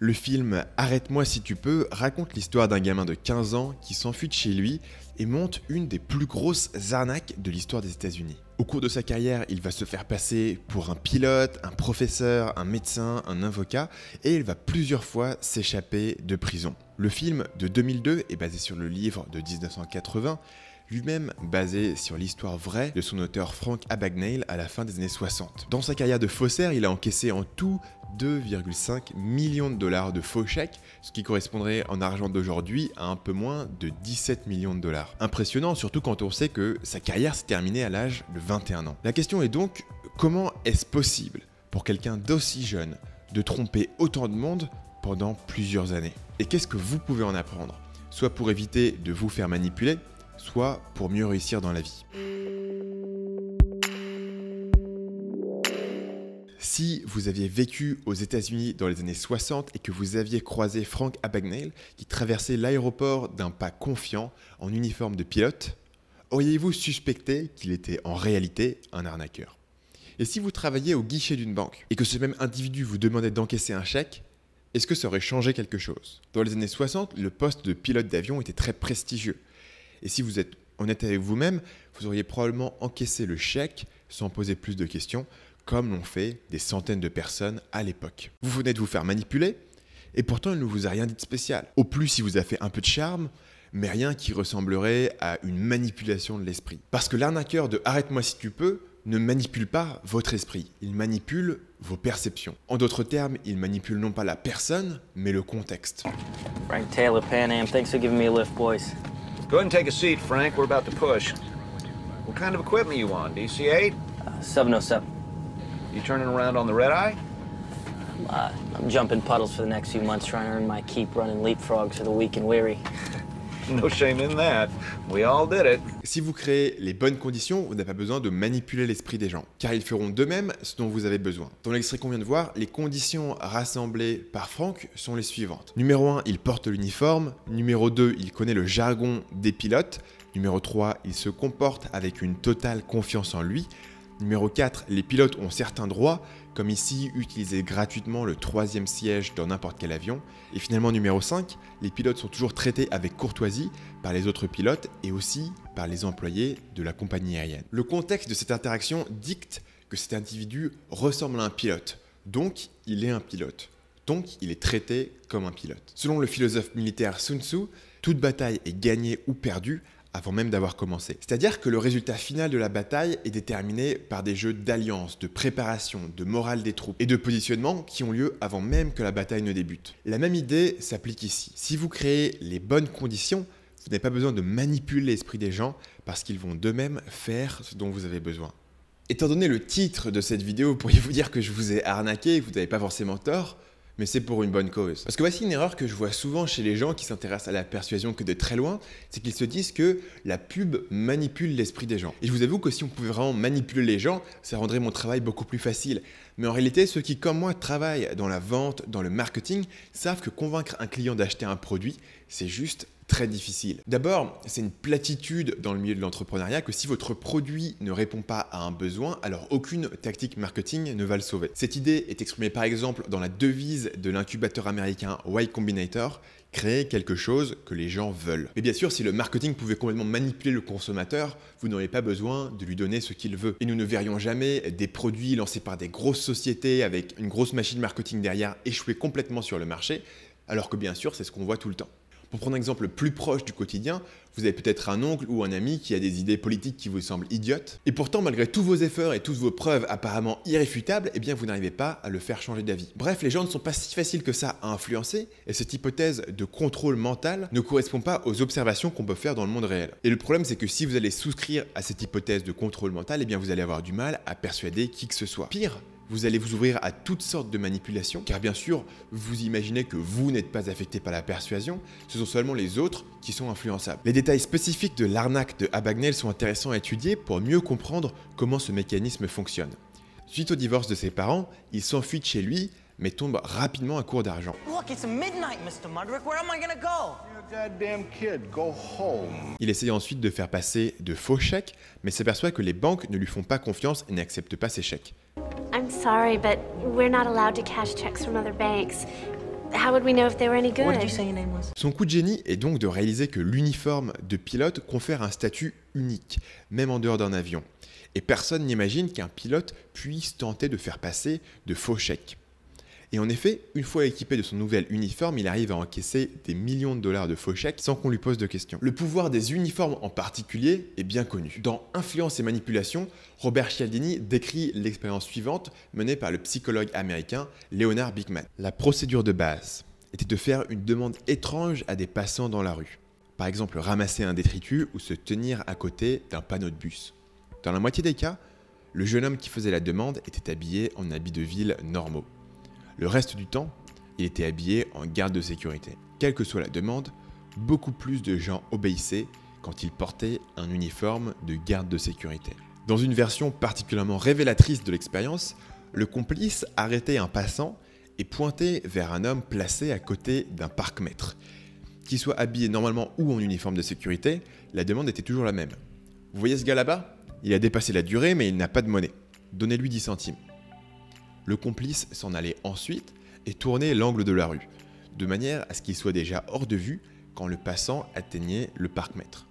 Le film Arrête-moi si tu peux raconte l'histoire d'un gamin de 15 ans qui s'enfuit de chez lui et monte une des plus grosses arnaques de l'histoire des États-Unis. Au cours de sa carrière, il va se faire passer pour un pilote, un professeur, un médecin, un avocat et il va plusieurs fois s'échapper de prison. Le film de 2002 est basé sur le livre de 1980, lui-même basé sur l'histoire vraie de son auteur Frank Abagnale à la fin des années 60. Dans sa carrière de faussaire, il a encaissé en tout 2,5 millions de dollars de faux chèques, ce qui correspondrait en argent d'aujourd'hui à un peu moins de 17 millions de dollars. Impressionnant, surtout quand on sait que sa carrière s'est terminée à l'âge de 21 ans. La question est donc, comment est-ce possible pour quelqu'un d'aussi jeune de tromper autant de monde pendant plusieurs années? Et qu'est-ce que vous pouvez en apprendre? Soit pour éviter de vous faire manipuler, soit pour mieux réussir dans la vie. Si vous aviez vécu aux États-Unis dans les années 60 et que vous aviez croisé Frank Abagnale qui traversait l'aéroport d'un pas confiant en uniforme de pilote, auriez-vous suspecté qu'il était en réalité un arnaqueur? Et si vous travailliez au guichet d'une banque et que ce même individu vous demandait d'encaisser un chèque, est-ce que ça aurait changé quelque chose? Dans les années 60, le poste de pilote d'avion était très prestigieux. Et si vous êtes honnête avec vous-même, vous auriez probablement encaissé le chèque sans poser plus de questions, comme l'ont fait des centaines de personnes à l'époque. Vous venez de vous faire manipuler, et pourtant il ne vous a rien dit de spécial. Au plus, il vous a fait un peu de charme, mais rien qui ressemblerait à une manipulation de l'esprit. Parce que l'arnaqueur de Arrête-moi si tu peux ne manipule pas votre esprit, il manipule vos perceptions. En d'autres termes, il manipule non pas la personne, mais le contexte. Frank Taylor, Pan Am, thanks for giving me a lift, boys. Go ahead and take a seat, Frank. We're about to push. What kind of equipment you on? DC-8? 707. You turning around on the red-eye? I'm jumping puddles for the next few months, trying to earn my keep running leapfrogs for the weak and weary. No shame in that. We all did it. Si vous créez les bonnes conditions, vous n'avez pas besoin de manipuler l'esprit des gens, car ils feront d'eux-mêmes ce dont vous avez besoin. Dans l'extrait qu'on vient de voir, les conditions rassemblées par Frank sont les suivantes. Numéro 1, il porte l'uniforme. Numéro 2, il connaît le jargon des pilotes. Numéro 3, il se comporte avec une totale confiance en lui. Numéro 4, les pilotes ont certains droits, comme ici utiliser gratuitement le 3e siège dans n'importe quel avion. Et finalement numéro 5, les pilotes sont toujours traités avec courtoisie par les autres pilotes et aussi par les employés de la compagnie aérienne. Le contexte de cette interaction dicte que cet individu ressemble à un pilote, donc il est un pilote. Donc il est traité comme un pilote. Selon le philosophe militaire Sun Tzu, toute bataille est gagnée ou perdue avant même d'avoir commencé. C'est-à-dire que le résultat final de la bataille est déterminé par des jeux d'alliance, de préparation, de morale des troupes et de positionnement qui ont lieu avant même que la bataille ne débute. La même idée s'applique ici. Si vous créez les bonnes conditions, vous n'avez pas besoin de manipuler l'esprit des gens parce qu'ils vont d'eux-mêmes faire ce dont vous avez besoin. Étant donné le titre de cette vidéo, vous pourriez vous dire que je vous ai arnaqué et que vous n'avez pas forcément tort, mais c'est pour une bonne cause. Parce que voici une erreur que je vois souvent chez les gens qui s'intéressent à la persuasion que de très loin, c'est qu'ils se disent que la pub manipule l'esprit des gens. Et je vous avoue que si on pouvait vraiment manipuler les gens, ça rendrait mon travail beaucoup plus facile. Mais en réalité, ceux qui, comme moi, travaillent dans la vente, dans le marketing, savent que convaincre un client d'acheter un produit, c'est juste très difficile. D'abord, c'est une platitude dans le milieu de l'entrepreneuriat que si votre produit ne répond pas à un besoin, alors aucune tactique marketing ne va le sauver. Cette idée est exprimée par exemple dans la devise de l'incubateur américain Y Combinator, créer quelque chose que les gens veulent. Mais bien sûr, si le marketing pouvait complètement manipuler le consommateur, vous n'auriez pas besoin de lui donner ce qu'il veut. Et nous ne verrions jamais des produits lancés par des grosses sociétés avec une grosse machine marketing derrière échouer complètement sur le marché, alors que bien sûr, c'est ce qu'on voit tout le temps. Pour prendre un exemple plus proche du quotidien, vous avez peut-être un oncle ou un ami qui a des idées politiques qui vous semblent idiotes, et pourtant malgré tous vos efforts et toutes vos preuves apparemment irréfutables, eh bien vous n'arrivez pas à le faire changer d'avis. Bref, les gens ne sont pas si faciles que ça à influencer, et cette hypothèse de contrôle mental ne correspond pas aux observations qu'on peut faire dans le monde réel. Et le problème, c'est que si vous allez souscrire à cette hypothèse de contrôle mental, eh bien vous allez avoir du mal à persuader qui que ce soit. Pire, vous allez vous ouvrir à toutes sortes de manipulations, car bien sûr, vous imaginez que vous n'êtes pas affecté par la persuasion, ce sont seulement les autres qui sont influençables. Les détails spécifiques de l'arnaque de Abagnale sont intéressants à étudier pour mieux comprendre comment ce mécanisme fonctionne. Suite au divorce de ses parents, il s'enfuit de chez lui, mais tombe rapidement à court d'argent. Look, it's midnight, Mr. Mudrick. Where am I gonna go? You're a goddamn kid. Go home. Il essaye ensuite de faire passer de faux chèques, mais s'aperçoit que les banques ne lui font pas confiance et n'acceptent pas ces chèques. I'm sorry, but we're not allowed to cash checks from other banks. How would we know if they were any good? What did you say your name was? Son coup de génie est donc de réaliser que l'uniforme de pilote confère un statut unique, même en dehors d'un avion. Et personne n'imagine qu'un pilote puisse tenter de faire passer de faux chèques. Et en effet, une fois équipé de son nouvel uniforme, il arrive à encaisser des millions de dollars de faux chèques sans qu'on lui pose de questions. Le pouvoir des uniformes en particulier est bien connu. Dans Influence et manipulation, Robert Cialdini décrit l'expérience suivante menée par le psychologue américain Leonard Beekman. La procédure de base était de faire une demande étrange à des passants dans la rue. Par exemple, ramasser un détritus ou se tenir à côté d'un panneau de bus. Dans la moitié des cas, le jeune homme qui faisait la demande était habillé en habits de ville normaux. Le reste du temps, il était habillé en garde de sécurité. Quelle que soit la demande, beaucoup plus de gens obéissaient quand ils portaient un uniforme de garde de sécurité. Dans une version particulièrement révélatrice de l'expérience, le complice arrêtait un passant et pointait vers un homme placé à côté d'un parc-mètre. Qu'il soit habillé normalement ou en uniforme de sécurité, la demande était toujours la même. Vous voyez ce gars là-bas ? Il a dépassé la durée mais il n'a pas de monnaie. Donnez-lui 10 centimes. Le complice s'en allait ensuite et tournait l'angle de la rue, de manière à ce qu'il soit déjà hors de vue quand le passant atteignait le parc-mètre.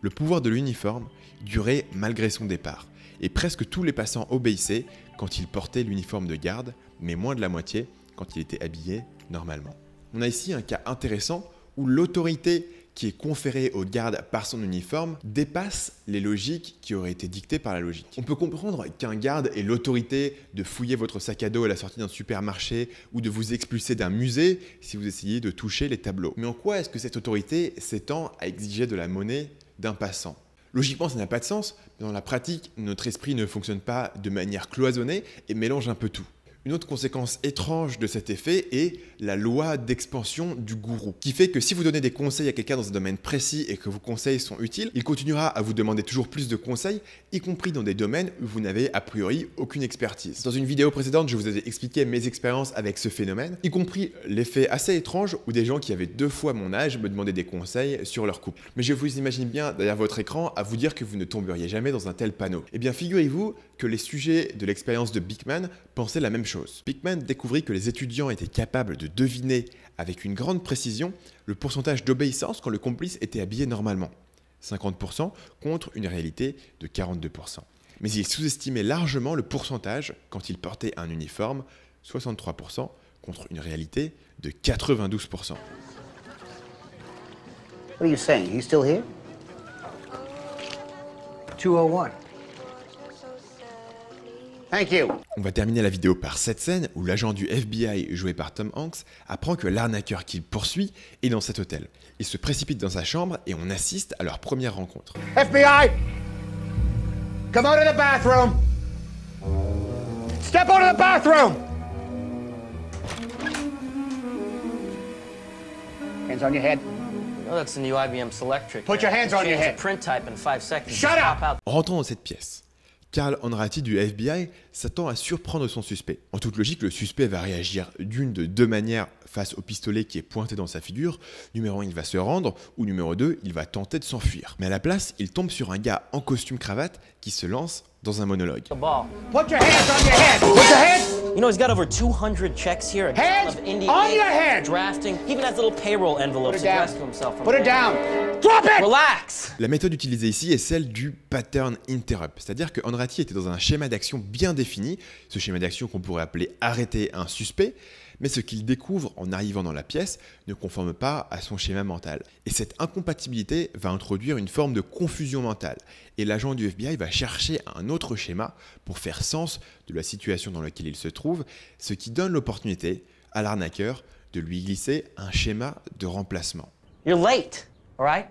Le pouvoir de l'uniforme durait malgré son départ, et presque tous les passants obéissaient quand il portait l'uniforme de garde, mais moins de la moitié quand il était habillé normalement. On a ici un cas intéressant où l'autorité qui est conférée aux gardes par son uniforme dépasse les logiques qui auraient été dictées par la logique. On peut comprendre qu'un garde ait l'autorité de fouiller votre sac à dos à la sortie d'un supermarché ou de vous expulser d'un musée si vous essayez de toucher les tableaux. Mais en quoi est-ce que cette autorité s'étend à exiger de la monnaie d'un passant ? Logiquement, ça n'a pas de sens, mais dans la pratique, notre esprit ne fonctionne pas de manière cloisonnée et mélange un peu tout. Une autre conséquence étrange de cet effet est la loi d'expansion du gourou, qui fait que si vous donnez des conseils à quelqu'un dans un domaine précis et que vos conseils sont utiles, il continuera à vous demander toujours plus de conseils, y compris dans des domaines où vous n'avez a priori aucune expertise. Dans une vidéo précédente, je vous ai expliqué mes expériences avec ce phénomène, y compris l'effet assez étrange où des gens qui avaient 2 fois mon âge me demandaient des conseils sur leur couple. Mais je vous imagine bien derrière votre écran à vous dire que vous ne tomberiez jamais dans un tel panneau. Eh bien, figurez-vous que les sujets de l'expérience de Beekman pensaient la même chose. Beekman découvrit que les étudiants étaient capables de deviner avec une grande précision le pourcentage d'obéissance quand le complice était habillé normalement. 50% contre une réalité de 42%. Mais il sous-estimait largement le pourcentage quand il portait un uniforme, 63% contre une réalité de 92%. What are you saying? He's still here? 201. Thank you. On va terminer la vidéo par cette scène où l'agent du FBI joué par Tom Hanks apprend que l'arnaqueur qu'il poursuit est dans cet hôtel. Il se précipite dans sa chambre et on assiste à leur première rencontre. FBI! Come out of the bathroom! Step out of the bathroom! Hands on your head. Oh, that's the new IBM Selectric. Put your hands on your Change head. the print type in 5 seconds. Shut Just up! pop out. En rentrant dans cette pièce, Carl Hanratty du FBI s'attend à surprendre son suspect. En toute logique, le suspect va réagir d'une de 2 manières face au pistolet qui est pointé dans sa figure. Numéro 1, il va se rendre, ou numéro 2, il va tenter de s'enfuir. Mais à la place, il tombe sur un gars en costume cravate qui se lance dans un monologue. The ball. Put your hands on your head! Put your hands! You know, he's got over 200 checks here. A Hands ton of Indian on ink, your head! drafting. He even has little payroll envelopes Put it down. addressed to himself. From Put it down! Drop it! Relax! La méthode utilisée ici est celle du pattern interrupt, c'est-à-dire que Hanratty était dans un schéma d'action bien défini, ce schéma d'action qu'on pourrait appeler arrêter un suspect, mais ce qu'il découvre en arrivant dans la pièce ne conforme pas à son schéma mental. Et cette incompatibilité va introduire une forme de confusion mentale, et l'agent du FBI va chercher un autre schéma pour faire sens de la situation dans laquelle il se trouve, ce qui donne l'opportunité à l'arnaqueur de lui glisser un schéma de remplacement. You're late, all right?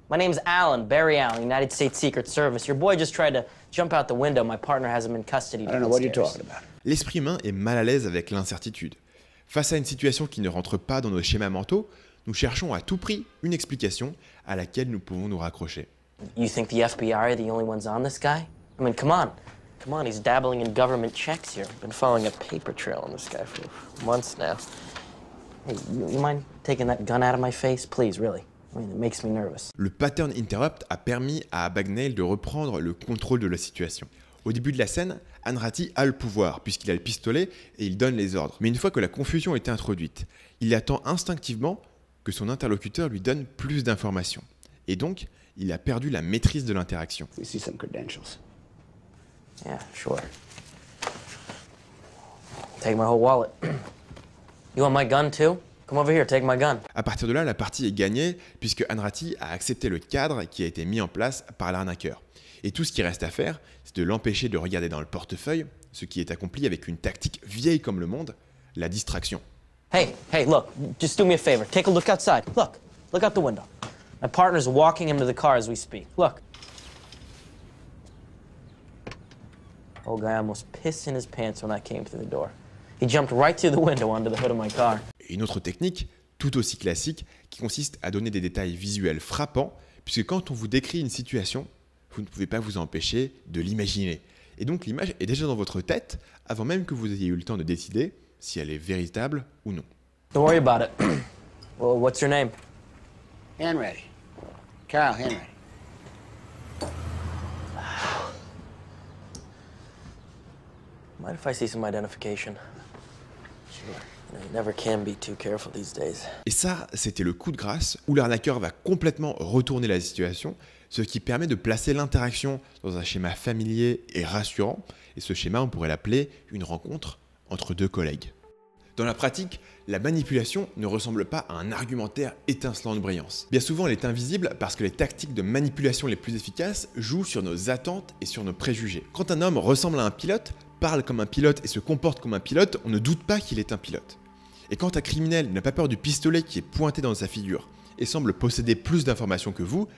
My name's Alan, Barry Allen, United States Secret Service. Your boy just tried to jump out the window. My partner has him in custody. I don't know what you're downstairs. talking about. L'esprit humain est mal à l'aise avec l'incertitude. Face à une situation qui ne rentre pas dans nos schémas mentaux, nous cherchons à tout prix une explication à laquelle nous pouvons nous raccrocher. You think the FBI are the only ones on this guy? I mean, come on. Come on, he's dabbling in government checks here. I've been following a paper trail on this guy for months now. Hey, you mind taking that gun out of my face? Please, really. I mean, it makes me nervous. Le pattern interrupt a permis à Bagnell de reprendre le contrôle de la situation. Au début de la scène, Hanratty a le pouvoir, puisqu'il a le pistolet et il donne les ordres. Mais une fois que la confusion est introduite, il attend instinctivement que son interlocuteur lui donne plus d'informations. Et donc, il a perdu la maîtrise de l'interaction. We see some credentials. Yeah, sure. Take my whole wallet. You want my gun too? Come over here, take my gun. À partir de là, la partie est gagnée, puisque Hanratty a accepté le cadre qui a été mis en place par l'arnaqueur. Et tout ce qui reste à faire, c'est de l'empêcher de regarder dans le portefeuille, ce qui est accompli avec une tactique vieille comme le monde, la distraction. Hey, look, just do me a favor. Take a look outside. Look out the window. My partner's walking him to the car as we speak. Look. Old guy almost pissed in his pants when I came through the door. He jumped right through the window onto the hood of my car. Et une autre technique, tout aussi classique, qui consiste à donner des détails visuels frappants, puisque quand on vous décrit une situation, vous ne pouvez pas vous empêcher de l'imaginer. Et donc l'image est déjà dans votre tête avant même que vous ayez eu le temps de décider si elle est véritable ou non. Don't worry about it. Well, what's your name? Hanratty. Carl Hanratty. Mind if I see some identification? Sure. You know, you never can be too careful these days. Et ça, c'était le coup de grâce où l'arnaqueur va complètement retourner la situation, ce qui permet de placer l'interaction dans un schéma familier et rassurant. Et ce schéma, on pourrait l'appeler une rencontre entre deux collègues. Dans la pratique, la manipulation ne ressemble pas à un argumentaire étincelant de brillance. Bien souvent, elle est invisible parce que les tactiques de manipulation les plus efficaces jouent sur nos attentes et sur nos préjugés. Quand un homme ressemble à un pilote, parle comme un pilote et se comporte comme un pilote, on ne doute pas qu'il est un pilote. Et quand un criminel n'a pas peur du pistolet qui est pointé dans sa figure et semble posséder plus d'informations que vous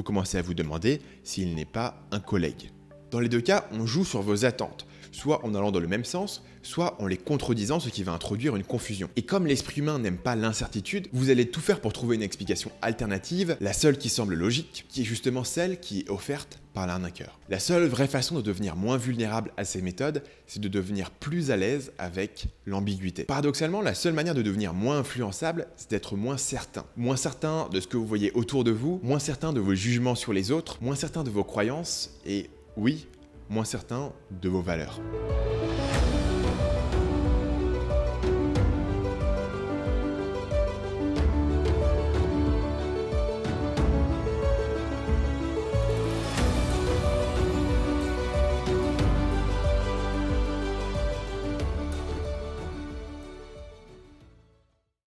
commencez à vous demander s'il n'est pas un collègue. Dans les deux cas, on joue sur vos attentes, soit en allant dans le même sens, soit en les contredisant, ce qui va introduire une confusion. Et comme l'esprit humain n'aime pas l'incertitude, vous allez tout faire pour trouver une explication alternative, la seule qui semble logique, qui est justement celle qui est offerte par l'arnaqueur. La seule vraie façon de devenir moins vulnérable à ces méthodes, c'est de devenir plus à l'aise avec l'ambiguïté. Paradoxalement, la seule manière de devenir moins influençable, c'est d'être moins certain. Moins certain de ce que vous voyez autour de vous, moins certain de vos jugements sur les autres, moins certain de vos croyances et, oui, moins certain de vos valeurs.